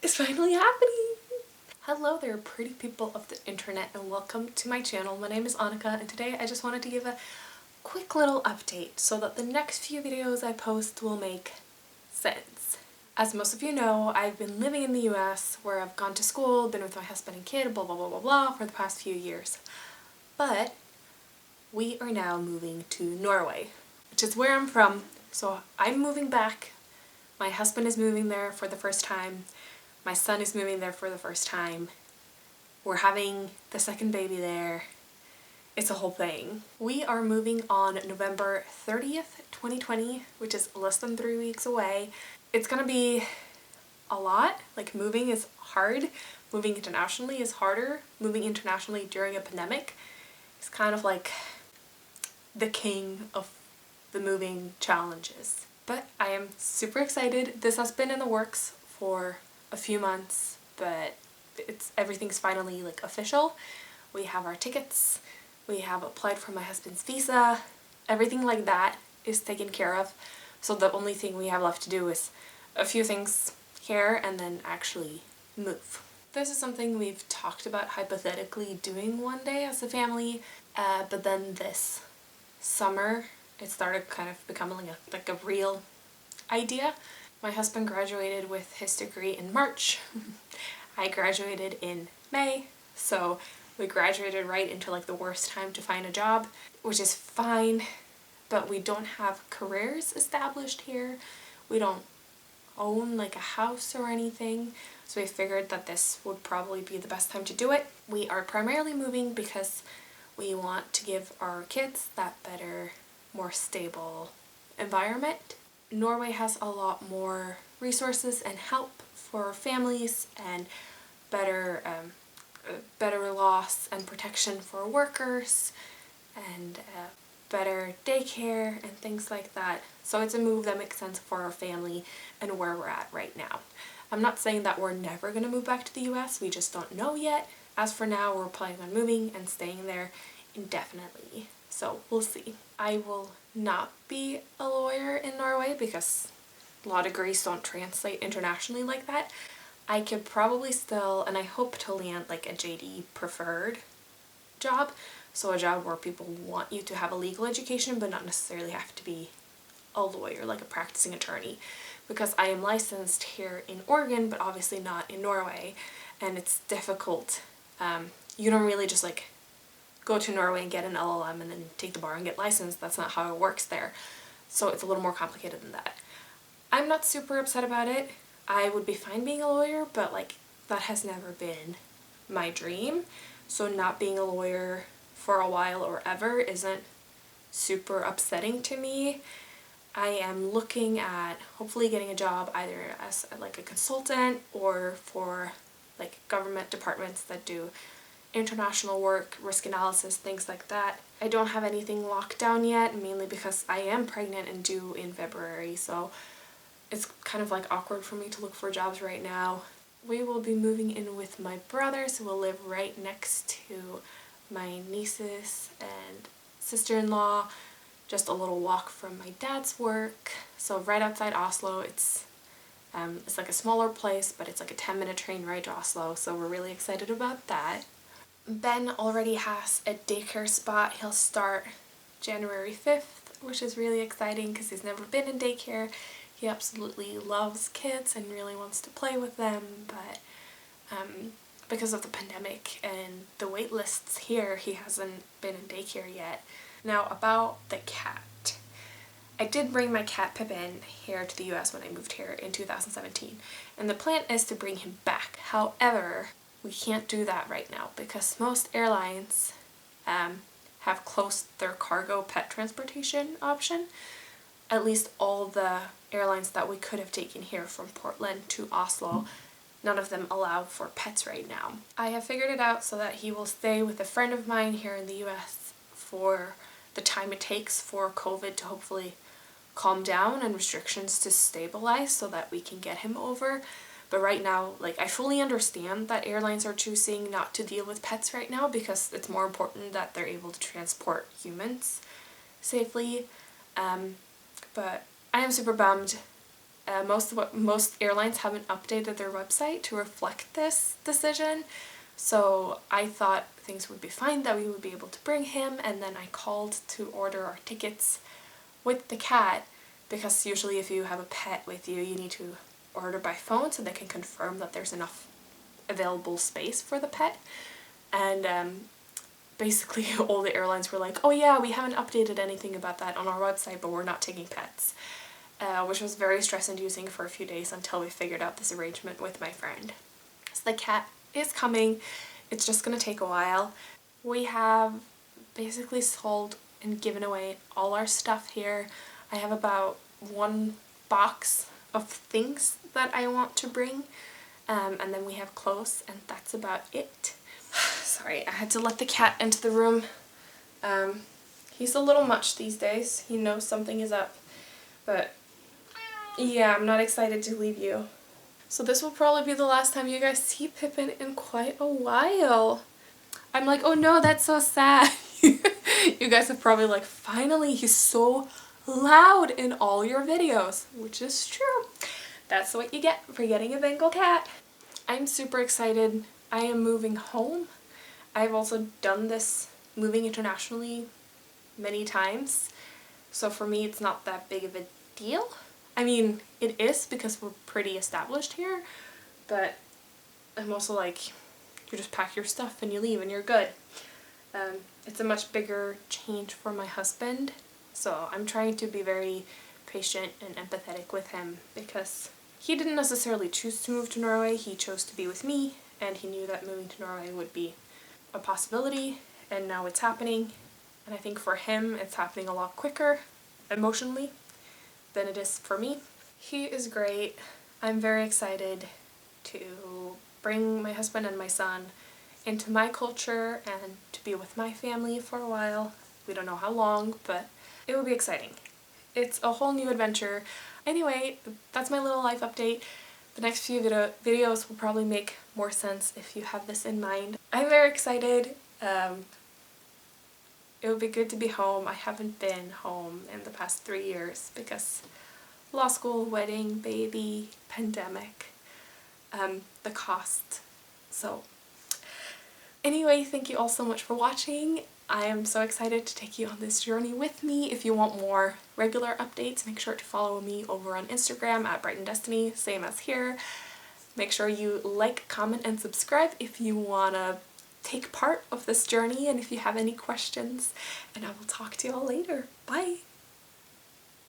is finally happening! Hello there, pretty people of the internet, and welcome to my channel. My name is Annika, and today I just wanted to give a quick little update so that the next few videos I post will make sense. As most of you know, I've been living in the US where I've gone to school, been with my husband and kid, blah blah blah blah blah for the past few years. But we are now moving to Norway, which is where I'm from. So I'm moving back. My husband is moving there for the first time. My son is moving there for the first time. We're having the second baby there. It's a whole thing. We are moving on November 30th, 2020, which is less than 3 weeks away. It's gonna be a lot. Like, moving is hard. Moving internationally is harder. Moving internationally during a pandemic is kind of like the king of the moving challenges. But I am super excited. This has been in the works for a few months, but everything's finally like official. We have our tickets. We have applied for my husband's visa. Everything like that is taken care of. So the only thing we have left to do is a few things here and then actually move. This is something we've talked about hypothetically doing one day as a family, but then this summer it started kind of becoming like a real idea. My husband graduated with his degree in March. I graduated in May, so we graduated right into like the worst time to find a job, which is fine, but we don't have careers established here. We don't own like a house or anything, so we figured that this would probably be the best time to do it. We are primarily moving because we want to give our kids that better, more stable environment. Norway has a lot more resources and help for families and better laws and protection for workers and better daycare and things like that. So it's a move that makes sense for our family and where we're at right now. I'm not saying that we're never going to move back to the US, we just don't know yet. As for now, we're planning on moving and staying there indefinitely. So we'll see. I will not be a lawyer in Norway because law degrees don't translate internationally like that. I could probably still, and I hope to land like a JD preferred job. So a job where people want you to have a legal education but not necessarily have to be a lawyer, like a practicing attorney. Because I am licensed here in Oregon but obviously not in Norway, and it's difficult. You don't really just like go to Norway and get an LLM and then take the bar and get licensed. That's not how it works there. So it's a little more complicated than that. I'm not super upset about it. I would be fine being a lawyer, but like that has never been my dream. So not being a lawyer for a while or ever isn't super upsetting to me. I am looking at hopefully getting a job either as like a consultant or for like government departments that do international work, risk analysis, things like that. I don't have anything locked down yet, mainly because I am pregnant and due in February, so it's kind of like awkward for me to look for jobs right now. We will be moving in with my brothers who will live right next to my nieces and sister-in-law, just a little walk from my dad's work. So right outside Oslo. It's like a smaller place, but it's like a 10-minute train ride to Oslo, so we're really excited about that. Ben already has a daycare spot. He'll start January 5th, which is really exciting because he's never been in daycare. He absolutely loves kids and really wants to play with them, but because of the pandemic and the wait lists here, he hasn't been in daycare yet. Now about the cat. I did bring my cat Pippin here to the US when I moved here in 2017, and the plan is to bring him back. However, we can't do that right now because most airlines have closed their cargo pet transportation option. At least all the airlines that we could have taken here from Portland to Oslo, none of them allow for pets right now. I have figured it out so that he will stay with a friend of mine here in the US for the time it takes for COVID to hopefully calm down and restrictions to stabilize so that we can get him over. But right now, like, I fully understand that airlines are choosing not to deal with pets right now because it's more important that they're able to transport humans safely. But I am super bummed Most airlines haven't updated their website to reflect this decision. So I thought things would be fine, that we would be able to bring him, and then I called to order our tickets with the cat, because usually if you have a pet with you, you need to order by phone so they can confirm that there's enough available space for the pet. And basically all the airlines were like, oh yeah, we haven't updated anything about that on our website, but we're not taking pets. Which was very stress-inducing for a few days until we figured out this arrangement with my friend. So the cat is coming. It's just gonna take a while. We have basically sold and given away all our stuff here. I have about 1 box of things that I want to bring, and then we have clothes, and that's about it. Sorry, I had to let the cat into the room. He's a little much these days. He knows something is up, but yeah, I'm not excited to leave you. So this will probably be the last time you guys see Pippin in quite a while. I'm like, oh no, that's so sad. You guys are probably like, finally, he's so loud in all your videos, which is true. That's what you get for getting a Bengal cat. I'm super excited. I am moving home. I've also done this moving internationally many times, so for me it's not that big of a deal. I mean, it is because we're pretty established here, but I'm also like, you just pack your stuff and you leave and you're good. It's a much bigger change for my husband, so I'm trying to be very patient and empathetic with him, because he didn't necessarily choose to move to Norway. He chose to be with me, and he knew that moving to Norway would be a possibility, and now it's happening. And I think for him it's happening a lot quicker emotionally than it is for me. He is great. I'm very excited to bring my husband and my son into my culture and to be with my family for a while. We don't know how long, but it will be exciting. It's a whole new adventure. Anyway, that's my little life update. The next few videos will probably make more sense if you have this in mind. I'm very excited. It would be good to be home. I haven't been home in the past 3 years because law school, wedding, baby, pandemic, the cost. So anyway, thank you all so much for watching. I am so excited to take you on this journey with me. If you want more regular updates, make sure to follow me over on Instagram at Brighton Destiny, same as here. Make sure you like, comment, and subscribe if you want to take part of this journey and if you have any questions. And I will talk to you all later. Bye!